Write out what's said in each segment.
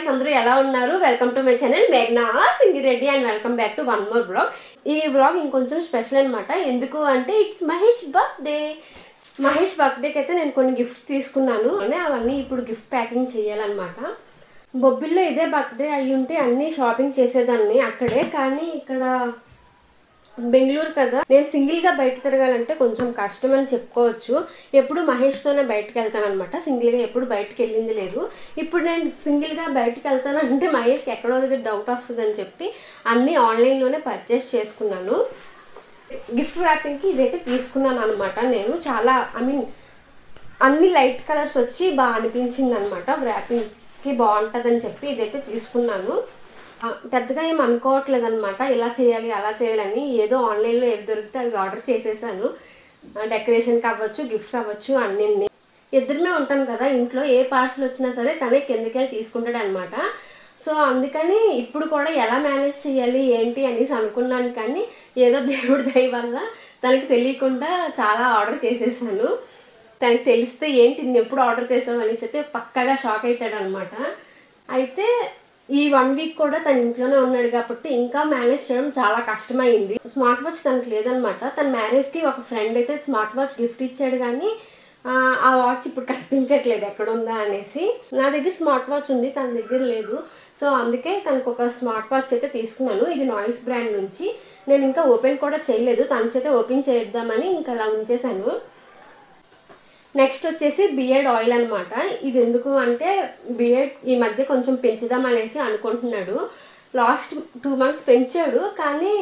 Guys అందరూ ఎలా ఉన్నారు? వెల్కమ్ టు మై ఛానల్ మేఘ్నా Singireddy and welcome back to one more blog. ఈ బ్లాగ్ ఇంకొంచెం స్పెషల్ అనమాట. ఎందుకు అంటే ఇట్స్ మహేష్ బర్త్డే. మహేష్ బర్త్డేకి అయితే నేను కొన్ని గిఫ్ట్స్ తీసుకున్నాను. అవన్నీ ఇప్పుడు గిఫ్ట్ ప్యాకింగ్ చేయాలన్నమాట. బొబ్బిల్లో ఇదే బర్త్డే అయ్యి ఉంటే అన్నీ షాపింగ్ చేసేదాన్ని అక్కడే. కానీ ఇక్కడ బెంగళూరు కదా, నేను సింగిల్గా బయట తిరగాలంటే కొంచెం కష్టం అని చెప్పుకోవచ్చు. ఎప్పుడు మహేష్తోనే బయటకు వెళ్తాను అనమాట. సింగిల్గా ఎప్పుడు బయటకు వెళ్ళింది లేదు. ఇప్పుడు నేను సింగిల్గా బయటకు వెళ్తానంటే మహేష్కి ఎక్కడో దగ్గర డౌట్ వస్తుందని చెప్పి అన్నీ ఆన్లైన్లోనే పర్చేస్ చేసుకున్నాను. గిఫ్ట్ ర్యాపింగ్కి ఇదైతే తీసుకున్నాను అనమాట. నేను చాలా అన్ని లైట్ కలర్స్ వచ్చి బాగా అనిపించింది అనమాట. ర్యాపింగ్కి బాగుంటుందని చెప్పి ఇదైతే తీసుకున్నాను. పెద్దగా ఏం అనుకోవట్లేదు అనమాట. ఇలా చేయాలి అలా చేయాలని. ఏదో ఆన్లైన్లో ఏది దొరికితే అవి ఆర్డర్ చేసేసాను. డెకరేషన్కి అవ్వచ్చు, గిఫ్ట్స్ అవ్వచ్చు, అన్నీ. ఇద్దరమే ఉంటాను కదా ఇంట్లో. ఏ పార్సల్ వచ్చినా సరే తనే కిందకెళ్ళి తీసుకుంటాడు అనమాట. సో అందుకని ఇప్పుడు కూడా ఎలా మేనేజ్ చేయాలి ఏంటి అనేసి అనుకున్నాను. కానీ ఏదో దేవుడి దయ వల్ల తనకి తెలియకుండా చాలా ఆర్డర్ చేసేసాను. తనకి తెలిస్తే ఏంటి నేను ఎప్పుడు ఆర్డర్ చేసావు అనేసి అయితే పక్కాగా షాక్ అవుతాడు అనమాట. అయితే ఈ 1 వీక్ కూడా తన ఇంట్లోనే ఉన్నాడు కాబట్టి ఇంకా మేనేజ్ చేయడం చాలా కష్టమైంది. స్మార్ట్ వాచ్ తనకు లేదనమాట. తన మ్యారేజ్కి ఒక ఫ్రెండ్ అయితే స్మార్ట్ వాచ్ గిఫ్ట్ ఇచ్చాడు. కానీ ఆ వాచ్ ఇప్పుడు కనిపించట్లేదు ఎక్కడుందా అనేసి. నా దగ్గర స్మార్ట్ వాచ్ ఉంది, తన దగ్గర లేదు. సో అందుకే తనకు ఒక స్మార్ట్ వాచ్ అయితే తీసుకున్నాను. ఇది నాయిస్ బ్రాండ్ నుంచి. నేను ఇంకా ఓపెన్ కూడా చేయలేదు. తన చేతే ఓపెన్ చేద్దామని ఇంకా అలా ఉంచేసాను. నెక్స్ట్ వచ్చేసి బియర్డ్ ఆయిల్ అనమాట. ఇది ఎందుకు అంటే బియర్డ్ ఈ మధ్య కొంచెం పెంచుదాం అనేసి అనుకుంటున్నాడు. లాస్ట్ 2 months పెంచాడు. కానీ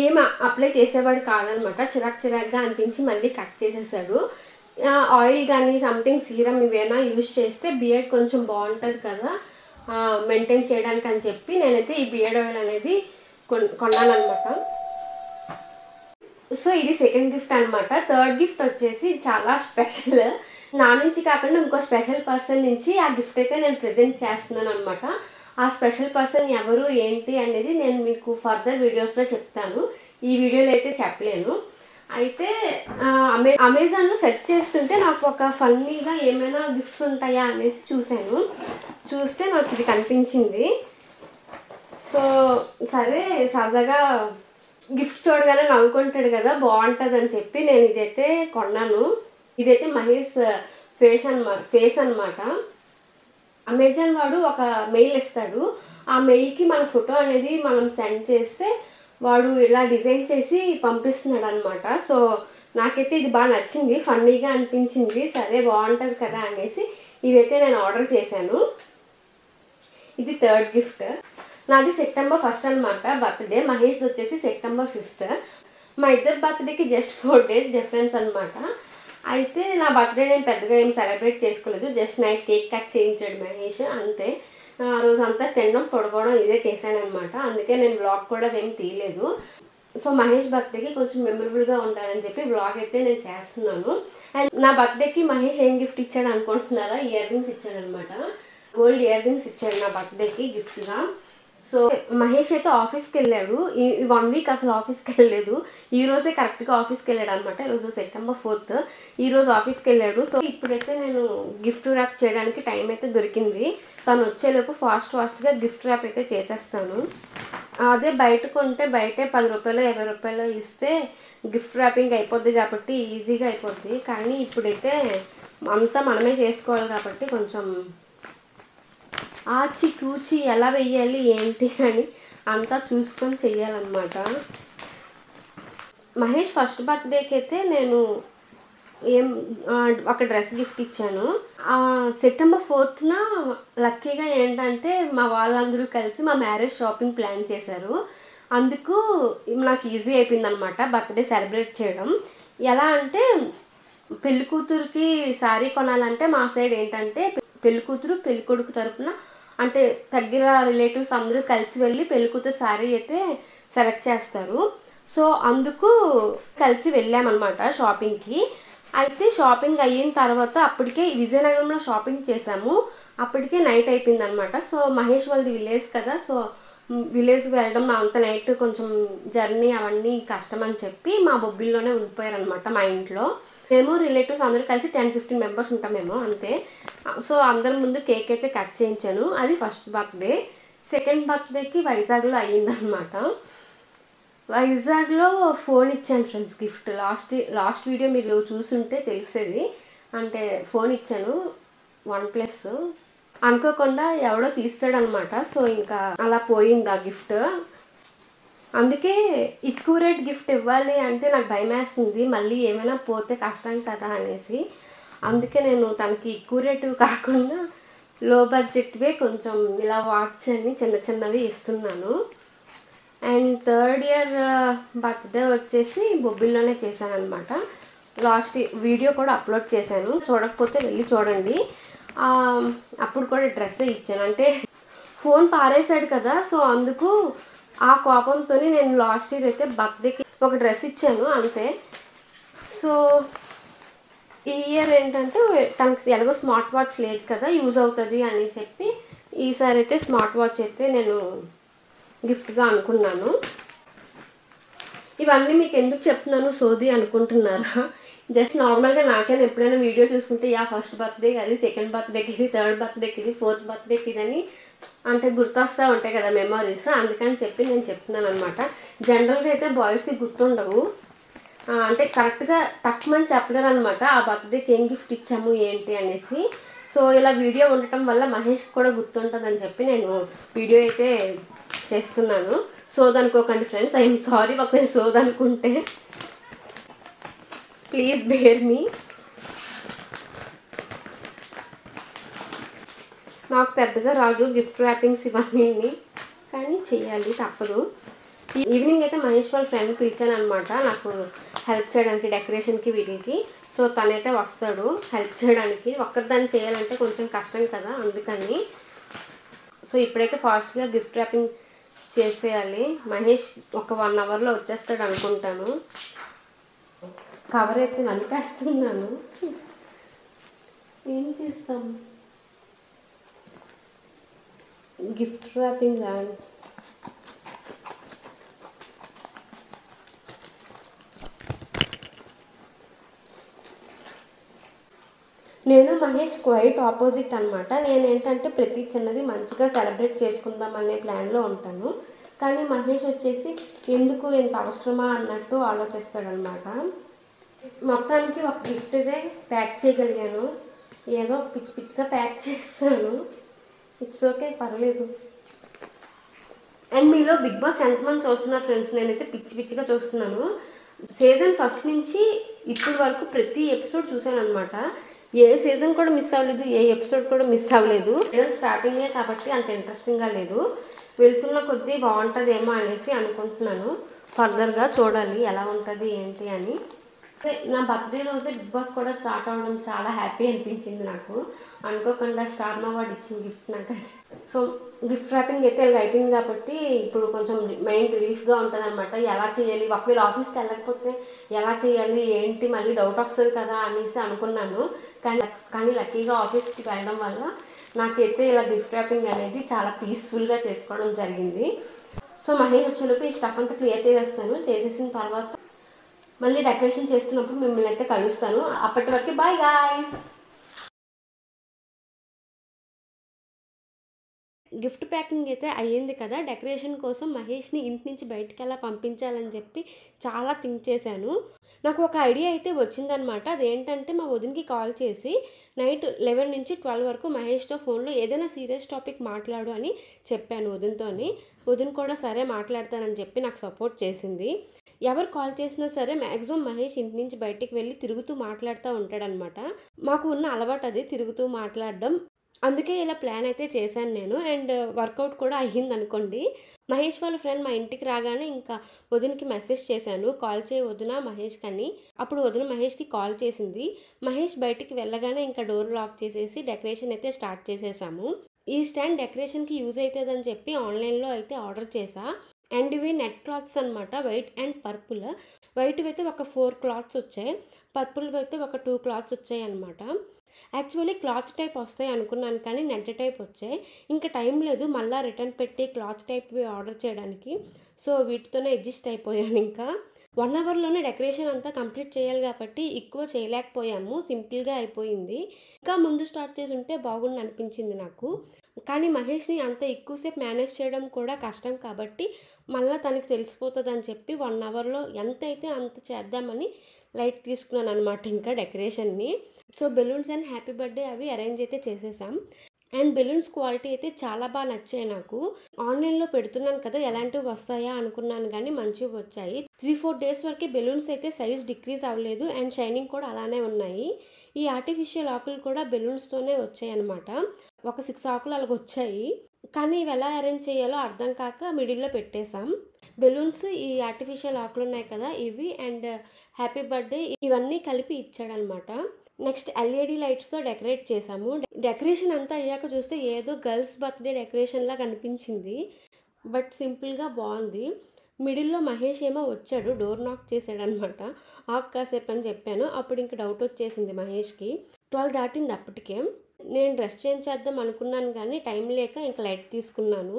ఏం అప్లై చేసేవాడు కాదనమాట. చిరాక్గా అనిపించి మళ్ళీ కట్ చేసేసాడు. ఆయిల్ కానీ సంథింగ్ సీరం ఇవేనా యూజ్ చేస్తే బియర్డ్ కొంచెం బాగుంటుంది కదా మెయింటైన్ చేయడానికి అని చెప్పి నేనైతే ఈ బియర్డ్ ఆయిల్ అనేది కొన్నానమాట. సో ఇది సెకండ్ గిఫ్ట్ అనమాట. థర్డ్ గిఫ్ట్ వచ్చేసి చాలా స్పెషల్. నా నుంచి కాకుండా ఇంకో స్పెషల్ పర్సన్ నుంచి ఆ గిఫ్ట్ అయితే నేను ప్రజెంట్ చేస్తున్నాను అనమాట. ఆ స్పెషల్ పర్సన్ ఎవరు ఏంటి అనేది నేను మీకు ఫర్దర్ వీడియోస్లో చెప్తాను. ఈ వీడియోలో అయితే చెప్పలేను. అయితే అమెజాన్లో సెర్చ్ చేస్తుంటే నాకు ఒక ఫన్నీగా ఏమైనా గిఫ్ట్స్ ఉంటాయా అనేసి చూస్తే నాకు ఇది కనిపించింది. సో సరే సరదాగా గిఫ్ట్ చూడగానే నవ్వుకుంటాడు కదా, బాగుంటుంది అని చెప్పి నేను ఇదైతే కొన్నాను. ఇదైతే మహేష్ ఫేస్ అనమాట. అమెజాన్ వాడు ఒక మెయిల్ ఇస్తాడు. ఆ మెయిల్కి మన ఫోటో అనేది మనం సెండ్ చేస్తే వాడు ఇలా డిజైన్ చేసి పంపిస్తున్నాడు అనమాట. సో నాకైతే ఇది బాగా నచ్చింది, ఫన్నీగా అనిపించింది. సరే బాగుంటుంది కదా అనేసి ఇదైతే నేను ఆర్డర్ చేశాను. ఇది థర్డ్ గిఫ్ట్. నాది September 1st అనమాట బర్త్డే. మహేష్ వచ్చేసి September 5th. మా ఇద్దరు బర్త్డేకి జస్ట్ 4 days డిఫరెన్స్ అనమాట. అయితే నా బర్త్డే నేను పెద్దగా ఏం సెలబ్రేట్ చేసుకోలేదు. జస్ట్ నైట్ కేక్ కట్ చేయించాడు మహేష్, అంతే. ఆ రోజంతా తినడం పడుకోవడం ఇదే చేశాను అనమాట. అందుకే నేను బ్లాగ్ కూడా ఏం తీయలేదు. సో మహేష్ బర్త్డేకి కొంచెం మెమరబుల్గా ఉండాలని చెప్పి బ్లాగ్ అయితే నేను చేస్తున్నాను. అండ్ నా బర్త్డేకి మహేష్ ఏం గిఫ్ట్ ఇచ్చాడు అనుకుంటున్నారా? ఇయర్ రింగ్స్ ఇచ్చాడు అనమాట. గోల్డ్ ఇయర్ రింగ్స్ ఇచ్చాడు నా బర్త్డేకి గిఫ్ట్గా. సో మహేష్ అయితే ఆఫీస్కి వెళ్ళాడు. ఈ 1 వీక్ అసలు ఆఫీస్కి వెళ్ళలేదు. ఈ రోజే కరెక్ట్గా ఆఫీస్కి వెళ్ళాడు అనమాట. ఈరోజు September 4th. ఈరోజు ఆఫీస్కి వెళ్ళాడు. సో ఇప్పుడైతే నేను గిఫ్ట్ ర్యాప్ చేయడానికి టైం అయితే దొరికింది. తను వచ్చేలోపు ఫాస్ట్గా గిఫ్ట్ ర్యాప్ అయితే చేసేస్తాను. అదే బయట కొంటే బయటే 10 రూపాయలు 20 రూపాయలు ఇస్తే గిఫ్ట్ ర్యాపింగ్ అయిపోద్ది కాబట్టి ఈజీగా అయిపోద్ది. కానీ ఇప్పుడైతే అంతా మనమే చేసుకోవాలి కాబట్టి కొంచెం ఆచి కూచి ఎలా వెయ్యాలి ఏంటి అని అంతా చూసుకొని చెయ్యాలన్నమాట. మహేష్ ఫస్ట్ బర్త్డేకి అయితే నేను ఒక డ్రెస్ గిఫ్ట్ ఇచ్చాను. September 4th లక్కీగా ఏంటంటే మా వాళ్ళందరూ కలిసి మా మ్యారేజ్ షాపింగ్ ప్లాన్ చేశారు. అందుకు నాకు ఈజీ అయిపోయింది అనమాట బర్త్డే సెలబ్రేట్ చేయడం. ఎలా అంటే పెళ్లి కూతురికి శారీ కొనాలంటే మా సైడ్ ఏంటంటే పెళ్లి కూతురు పెళ్లి కొడుకు తరపున అంటే దగ్గర రిలేటివ్స్ అందరూ కలిసి వెళ్ళి పెళ్లి కూతురు శారీ అయితే సెలెక్ట్ చేస్తారు. సో అందుకు కలిసి వెళ్ళామన్నమాట షాపింగ్కి. అయితే షాపింగ్ అయిన తర్వాత అప్పటికే విజయనగరంలో షాపింగ్ చేసాము. అప్పటికే నైట్ అయిపోయింది అనమాట. సో మహేష్ వాళ్ళది విలేజ్ కదా, సో విలేజ్ వెళ్ళడం అంత నైట్ కొంచెం జర్నీ అవన్నీ కష్టం అని చెప్పి మా బొబ్బిల్లోనే ఉండిపోయారనమాట మా ఇంట్లో. మేము రిలేటివ్స్ అందరూ కలిసి 10-15 మెంబర్స్ ఉంటాం మేము, అంతే. సో అందరి ముందు కేక్ అయితే కట్ చేయించాను. అది ఫస్ట్ బర్త్డే. సెకండ్ బర్త్డేకి వైజాగ్లో అయ్యిందనమాట. వైజాగ్లో ఫోన్ ఇచ్చాను ఫ్రెండ్స్ గిఫ్ట్. లాస్ట్ వీడియో మీరు చూసుంటే తెలిసేది. అంటే ఫోన్ ఇచ్చాను OnePlus. అనుకోకుండా ఎవడో తీస్తాడనమాట. సో ఇంకా అలా పోయింది ఆ గిఫ్ట్. అందుకే ఎక్యురేట్ గిఫ్ట్ ఇవ్వాలి అంటే నాకు భయం వేస్తుంది, మళ్ళీ ఏమైనా పోతే కష్టం కదా అనేసి. అందుకే నేను తనకి ఎక్యురేటివ్ కాకుండా లో బడ్జెట్వే కొంచెం ఇలా వాచ్ అని చిన్న చిన్నవి ఇస్తున్నాను. అండ్ థర్డ్ ఇయర్ బర్త్డే వచ్చేసి బొబ్బిల్లోనే చేశాను అనమాట. లాస్ట్ వీడియో కూడా అప్లోడ్ చేశాను, చూడకపోతే వెళ్ళి చూడండి. అప్పుడు కూడా డ్రెస్సే ఇచ్చాను. అంటే ఫోన్ పారేసాడు కదా, సో అందుకు ఆ కోపంతో నేను లాస్ట్ ఇయర్ అయితే బర్త్డేకి ఒక డ్రెస్ ఇచ్చాను అంతే. సో ఈ ఇయర్ ఏంటంటే తనకి ఎలాగో స్మార్ట్ వాచ్ లేదు కదా, యూజ్ అవుతుంది అని చెప్పి ఈసారి అయితే స్మార్ట్ వాచ్ అయితే నేను గిఫ్ట్గా అనుకున్నాను. ఇవన్నీ మీకు ఎందుకు చెప్తున్నాను సోది అనుకుంటున్నారా? జస్ట్ నార్మల్గా నాకైనా ఎప్పుడైనా వీడియో చూసుకుంటే ఫస్ట్ బర్త్డేకి అది, సెకండ్ బర్త్డేకి ఇది, థర్డ్ బర్త్డేకి ఇది, ఫోర్త్ బర్త్డేకి ఇది అని అంటే గుర్తొస్తూ ఉంటాయి కదా మెమరీస్. అందుకని చెప్పి నేను చెప్తున్నాను అనమాట. జనరల్గా అయితే బాయ్స్కి గుర్తుండవు, అంటే కరెక్ట్గా తక్కువని చెప్పలేరు అనమాట ఆ బర్త్డేకి ఏం గిఫ్ట్ ఇచ్చాము ఏంటి అనేసి. సో ఇలా వీడియో ఉండటం వల్ల మహేష్కి కూడా గుర్తుంటుందని చెప్పి నేను వీడియో అయితే చేస్తున్నాను. సోదనుకోకండి ఫ్రెండ్స్, ఐఎమ్ సారీ ఒకవేళ సోదనుకుంటే, ప్లీజ్ బేర్ మీ. నాకు పెద్దగా రాదు గిఫ్ట్ ర్యాపింగ్స్ ఇవన్నీ, కానీ చెయ్యాలి తప్పదు. ఈవినింగ్ అయితే మహేష్ వాళ్ళ ఫ్రెండ్ పిలిచాను అనమాట నాకు హెల్ప్ చేయడానికి డెకరేషన్కి వీటికి. సో తనైతే వస్తాడు హెల్ప్ చేయడానికి. ఒక్కదాన్ని చేయాలంటే కొంచెం కష్టం కదా, అందుకని. సో ఇప్పుడైతే ఫాస్ట్గా గిఫ్ట్ ర్యాపింగ్ చేసేయాలి. మహేష్ ఒక 1 అవర్లో వచ్చేస్తాడు అనుకుంటాను. కవర్ అయితే నలిపేస్తున్నాను, ఏం చేస్తాం. గిఫ్ట్ ర్యాపింగ్ రాదు. నేను మహేష్ క్వైట్ ఆపోజిట్ అనమాట. నేనేంటంటే ప్రతి చిన్నది మంచిగా సెలబ్రేట్ చేసుకుందాం అనే ప్లాన్లో ఉంటాను. కానీ మహేష్ వచ్చేసి ఎందుకు ఇంత అవసరమా అన్నట్టు ఆలోచిస్తాడనమాట. మొత్తానికి ఒక గిఫ్ట్ ఇదే ప్యాక్ చేయగలిగాను. ఏదో పిచ్చి పిచ్చిగా ప్యాక్ చేస్తాను, ఇట్స్ ఓకే, పర్లేదు. అండ్ మీలో బిగ్ బాస్ ఎంతమంది చూస్తున్నారు ఫ్రెండ్స్? నేనైతే పిచ్చి పిచ్చిగా చూస్తున్నాను. సీజన్ ఫస్ట్ నుంచి ఇప్పటి వరకు ప్రతి ఎపిసోడ్ చూశాను అనమాట. ఏ సీజన్ కూడా మిస్ అవ్వలేదు, ఏ ఎపిసోడ్ కూడా మిస్ అవ్వలేదు. సీజన్ స్టార్టింగే కాబట్టి అంత ఇంట్రెస్టింగ్గా లేదు, వెళ్తున్న కొద్దీ బాగుంటుందేమో అనేసి అనుకుంటున్నాను. ఫర్దర్గా చూడాలి ఎలా ఉంటుంది ఏంటి అని. నా బర్త్డే రోజే బిగ్ బాస్ కూడా స్టార్ట్ అవ్వడం చాలా హ్యాపీ అనిపించింది నాకు. అనుకోకుండా స్టార్ మా వాడు ఇచ్చిన గిఫ్ట్ నాకు. సో గిఫ్ట్ ర్యాపింగ్ అయితే అయిపోయింది కాబట్టి ఇప్పుడు కొంచెం మైండ్ రిలీఫ్గా ఉంటుంది అనమాట. ఎలా చేయాలి, ఒకవేళ ఆఫీస్కి వెళ్ళకపోతే ఎలా చేయాలి ఏంటి మళ్ళీ డౌట్ వస్తుంది కదా అనేసి అనుకున్నాను. కానీ లక్కీగా ఆఫీస్కి వెళ్ళడం వల్ల నాకైతే ఇలా గిఫ్ట్ ర్యాపింగ్ అనేది చాలా పీస్ఫుల్గా చేసుకోవడం జరిగింది. సో మహేష్ వచ్చేలోపు ఈ స్టఫ్ అంతా క్లియర్ చేసేస్తాను. చేసేసిన తర్వాత మళ్ళీ డెకరేషన్ చేస్తున్నప్పుడు మిమ్మల్ని అయితే కలుస్తాను. అప్పటి వరకు బాయ్ గాయ్స్. గిఫ్ట్ ప్యాకింగ్ అయితే అయ్యింది కదా. డెకరేషన్ కోసం మహేష్ని ఇంటి నుంచి బయటికి ఎలా పంపించాలని చెప్పి చాలా థింక్ చేశాను. నాకు ఒక ఐడియా అయితే వచ్చిందనమాట. అదేంటంటే మా వదినకి కాల్ చేసి నైట్ 11 నుంచి 12 వరకు మహేష్తో ఫోన్లో ఏదైనా సీరియస్ టాపిక్ మాట్లాడు అని చెప్పాను వదినతోని. వదిన కూడా సరే మాట్లాడతానని చెప్పి నాకు సపోర్ట్ చేసింది. ఎవరు కాల్ చేసినా సరే మ్యాక్సిమం మహేష్ ఇంటి నుంచి బయటికి వెళ్ళి తిరుగుతూ మాట్లాడుతూ ఉంటాడనమాట. మాకు ఉన్న అలవాటు అది, తిరుగుతూ మాట్లాడడం. అందుకే ఇలా ప్లాన్ అయితే చేశాను నేను. అండ్ వర్కౌట్ కూడా అయ్యింది అనుకోండి. మహేష్ వాళ్ళ ఫ్రెండ్ మా ఇంటికి రాగానే ఇంకా వదినకి మెసేజ్ చేశాను, కాల్ చేయి వదిన మహేష్కి అని. అప్పుడు వదిన మహేష్కి కాల్ చేసింది. మహేష్ బయటికి వెళ్ళగానే ఇంకా డోర్ లాక్ చేసేసి డెకరేషన్ అయితే స్టార్ట్ చేసేసాము. ఈ స్టాండ్ డెకరేషన్కి యూజ్ అవుతుందని చెప్పి ఆన్లైన్లో అయితే ఆర్డర్ చేసా. అండ్ ఇవి నెట్ క్లాత్స్ అనమాట, వైట్ అండ్ పర్పుల్. వైట్ అయితే ఒక 4 క్లాత్స్ వచ్చాయి, పర్పుల్ అయితే ఒక 2 క్లాత్స్ వచ్చాయి అనమాట. యాక్చువల్లీ క్లాత్ టైప్ వస్తాయి అనుకున్నాను కానీ నెట్ టైప్ వచ్చాయి. ఇంకా టైం లేదు మళ్ళీ రిటర్న్ పెట్టి క్లాత్ టైప్వి ఆర్డర్ చేయడానికి. సో వీటితోనే అడ్జస్ట్ అయిపోయాను ఇంకా. 1 అవర్లోనే డెకరేషన్ అంతా కంప్లీట్ చేయాలి కాబట్టి ఎక్కువ చేయలేకపోయాము, సింపుల్గా అయిపోయింది. ఇంకా ముందు స్టార్ట్ చేసి ఉంటే బాగుండి అనిపించింది నాకు. కానీ మహేష్ని అంత ఎక్కువసేపు మేనేజ్ చేయడం కూడా కష్టం కాబట్టి మళ్ళీ తనకి తెలిసిపోతుందని చెప్పి 1 అవర్లో ఎంత అయితే అంత చేద్దామని లైట్ తీసుకున్నాను అనమాట ఇంకా డెకరేషన్ని. So balloons and happy birthday అవి అరేంజ్ అయితే చేసేసాం. అండ్ బెలూన్స్ క్వాలిటీ అయితే చాలా బాగా నచ్చాయి నాకు. ఆన్లైన్లో పెడుతున్నాను కదా ఎలాంటివి వస్తాయా అనుకున్నాను కానీ మంచివి వచ్చాయి. 3-4 డేస్ వరకు బెలూన్స్ అయితే సైజ్ డిక్రీజ్ అవ్వలేదు అండ్ షైనింగ్ కూడా అలానే ఉన్నాయి. ఈ ఆర్టిఫిషియల్ ఆకులు కూడా బెలూన్స్తోనే వచ్చాయి అనమాట. ఒక 6 ఆకులు అలాగ వచ్చాయి. కానీ ఇవి ఎలా అరేంజ్ చేయాలో అర్థం కాక మిడిల్లో పెట్టేశాం. బెలూన్స్, ఈ ఆర్టిఫిషియల్ ఆకులు ఉన్నాయి కదా ఇవి అండ్ హ్యాపీ బర్త్డే ఇవన్నీ కలిపి ఇచ్చాడనమాట. నెక్స్ట్ ఎల్ఈడి లైట్స్తో డెకరేట్ చేసాము. డెకరేషన్ అంతా అయ్యాక చూస్తే ఏదో గర్ల్స్ బర్త్డే డెకరేషన్లా కనిపించింది, బట్ సింపుల్గా బాగుంది. మిడిల్లో మహేష్ ఏమో వచ్చాడు, డోర్ నాక్ చేశాడనమాట. ఆకు కాసేపు అని చెప్పాను, అప్పుడు ఇంక డౌట్ వచ్చేసింది మహేష్కి. 12 దాటింది అప్పటికే. నేను డ్రెస్ చేంజ్ చేద్దాం అనుకున్నాను కానీ టైం లేక ఇంక లైట్ తీసుకున్నాను.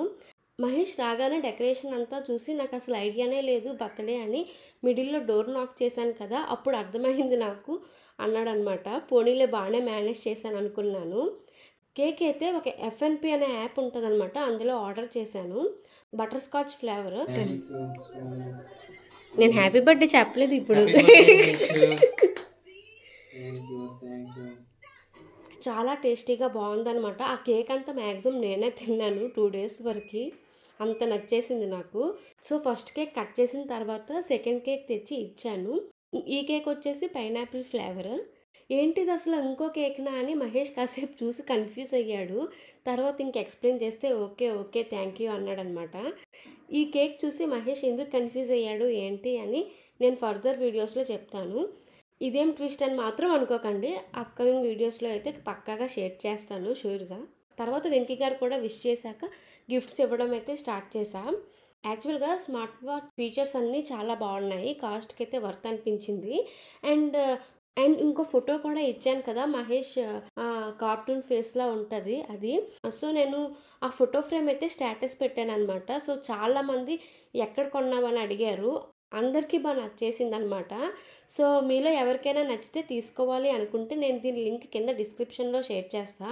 మహేష్ రాగానే డెకరేషన్ అంతా చూసి నాకు అసలు ఐడియానే లేదు బర్త్డే అని, మిడిల్లో డోర్ నాక్ చేశాను కదా అప్పుడు అర్థమైంది నాకు అన్నాడు అనమాట. పోనీలే బాగానే మేనేజ్ చేశాను అనుకున్నాను. కేక్ అయితే ఒక FNP అనే యాప్ ఉంటుంది అనమాట, అందులో ఆర్డర్ చేశాను. Butter scotch flavour. నేను హ్యాపీ బర్త్డే చెప్పలేదు ఇప్పుడు. చాలా టేస్టీగా బాగుందనమాట. ఆ కేక్ అంతా మ్యాక్సిమం నేనే తిన్నాను 2 డేస్ వరకు, అంత నచ్చేసింది నాకు. సో ఫస్ట్ కేక్ కట్ చేసిన తర్వాత సెకండ్ కేక్ తెచ్చి ఇచ్చాను. ఈ కేక్ వచ్చేసి పైనాపిల్ ఫ్లేవర్. ఏంటిది అసలు ఇంకో కేక్నా అని మహేష్ కాసేపు చూసి కన్ఫ్యూజ్ అయ్యాడు. తర్వాత ఇంక ఎక్స్ప్లెయిన్ చేస్తే ఓకే థ్యాంక్ యూ అన్నాడనమాట. ఈ కేక్ చూసి మహేష్ ఎందుకు కన్ఫ్యూజ్ అయ్యాడు ఏంటి అని నేను ఫర్దర్ వీడియోస్లో చెప్తాను. ఇదేం ట్విస్ట్ అని మాత్రం అనుకోకండి, అప్కమింగ్ వీడియోస్లో అయితే పక్కాగా షేర్ చేస్తాను షూర్గా. తర్వాత వెంకీ గారు కూడా విష్ చేశాక గిఫ్ట్స్ ఇవ్వడం అయితే స్టార్ట్ చేశాం. యాక్చువల్గా స్మార్ట్ వాచ్ ఫీచర్స్ అన్నీ చాలా బాగున్నాయి, కాస్ట్కి అయితే వర్త్ అనిపించింది. అండ్ ఇంకో ఫోటో కూడా ఇచ్చాను కదా మహేష్ కార్టూన్ ఫేస్లా ఉంటుంది అది. సో నేను ఆ ఫోటో ఫ్రేమ్ అయితే స్టేటస్ పెట్టాను అనమాట. సో చాలామంది ఎక్కడ కొన్నామని అడిగారు, అందరికీ బాగా నచ్చేసింది అనమాట. సో మీలో ఎవరికైనా నచ్చితే తీసుకోవాలి అనుకుంటే నేను దీని లింక్ కింద డిస్క్రిప్షన్లో షేర్ చేస్తా,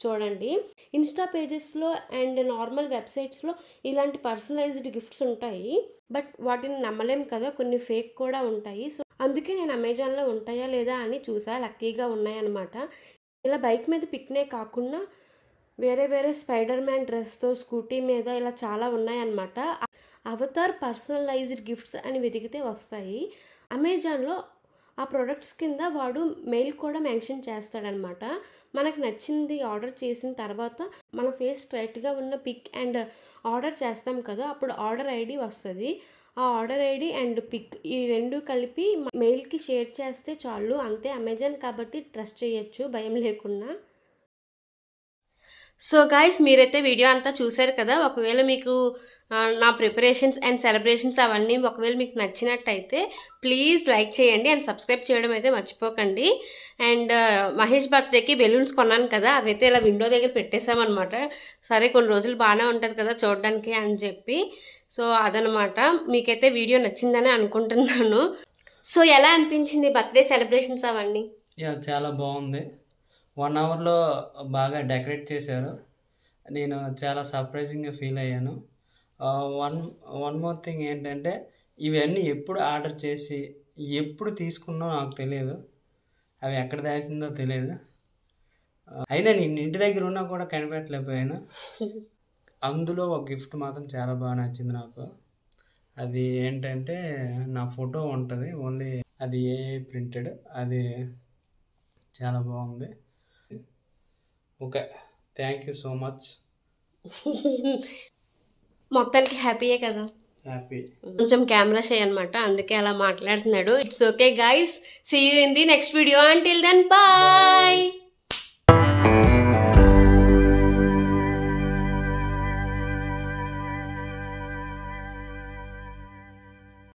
చూడండి. ఇన్స్టా పేజెస్లో అండ్ నార్మల్ వెబ్సైట్స్లో ఇలాంటి పర్సనలైజ్డ్ గిఫ్ట్స్ ఉంటాయి, బట్ వాటిని నమ్మలేం కదా, కొన్ని ఫేక్ కూడా ఉంటాయి. సో అందుకే నేను అమెజాన్లో ఉంటాయా లేదా అని చూసా, లక్కీగా ఉన్నాయన్నమాట. ఇలా బైక్ మీద పిక్నే కాకుండా వేరే స్పైడర్ మ్యాన్ డ్రెస్తో స్కూటీ మీద ఇలా చాలా ఉన్నాయన్నమాట. అవతార్ పర్సనలైజ్డ్ గిఫ్ట్స్ అని వెతికితే వస్తాయి. అమెజాన్లో ఆ ప్రొడక్ట్స్ కింద వాడు మెయిల్ కూడా మెన్షన్ చేస్తాడనమాట. మనకు నచ్చింది ఆర్డర్ చేసిన తర్వాత మన ఫేస్ స్ట్రైట్గా ఉన్న పిక్ అండ్ ఆర్డర్ చేస్తాం కదా, అప్పుడు ఆర్డర్ ఐడి వస్తుంది. ఆ ఆర్డర్ ఐడి అండ్ పిక్ ఈ రెండు కలిపి మెయిల్కి షేర్ చేస్తే చాలు, అంతే. అమెజాన్ కాబట్టి ట్రస్ట్ చేయొచ్చు భయం లేకుండా. సో గైస్, మీరైతే వీడియో అంతా చూసారు కదా. ఒకవేళ మీకు నా ప్రిపరేషన్స్ అండ్ సెలబ్రేషన్స్ అవన్నీ ఒకవేళ మీకు నచ్చినట్టయితే ప్లీజ్ లైక్ చేయండి అండ్ సబ్స్క్రైబ్ చేయడం అయితే మర్చిపోకండి. అండ్ మహేష్ బర్త్డేకి బెలూన్స్ కొన్నాను కదా, అవైతే ఇలా విండో దగ్గర పెట్టేసామన్నమాట. సరే కొన్ని రోజులు బాగానే ఉంటుంది కదా చూడడానికి అని చెప్పి. సో అదనమాట. మీకైతే వీడియో నచ్చిందని అనుకుంటున్నాను. సో ఎలా అనిపించింది బర్త్డే సెలబ్రేషన్స్ అవన్నీ? చాలా బాగుంది. 1 అవర్లో బాగా డెకరేట్ చేశారు. నేను చాలా సర్ప్రైజింగ్గా ఫీల్ అయ్యాను. వన్ మోర్ థింగ్ ఏంటంటే, ఇవన్నీ ఎప్పుడు ఆర్డర్ చేసి ఎప్పుడు తీసుకున్నా నాకు తెలియదు, అవి ఎక్కడ దాచిందో తెలియదు. అయినా నేను ఇంటి దగ్గర ఉన్నా కూడా కనిపెట్టలేకపోయాను. అందులో ఒక గిఫ్ట్ మాత్రం చాలా బాగా నచ్చింది నాకు. అది ఏంటంటే, నా ఫోటో ఉంటుంది ఓన్లీ, అది AI ప్రింటెడ్, అది చాలా బాగుంది. Okay, thank you so much. మొత్తానికి హ్యాపీయే కదా? హ్యాపీ. కొంచెం కెమెరా షై అనమాట, అందుకే అలా మాట్లాడుతున్నాడు. It's okay guys, see you in the next video. Until then bye.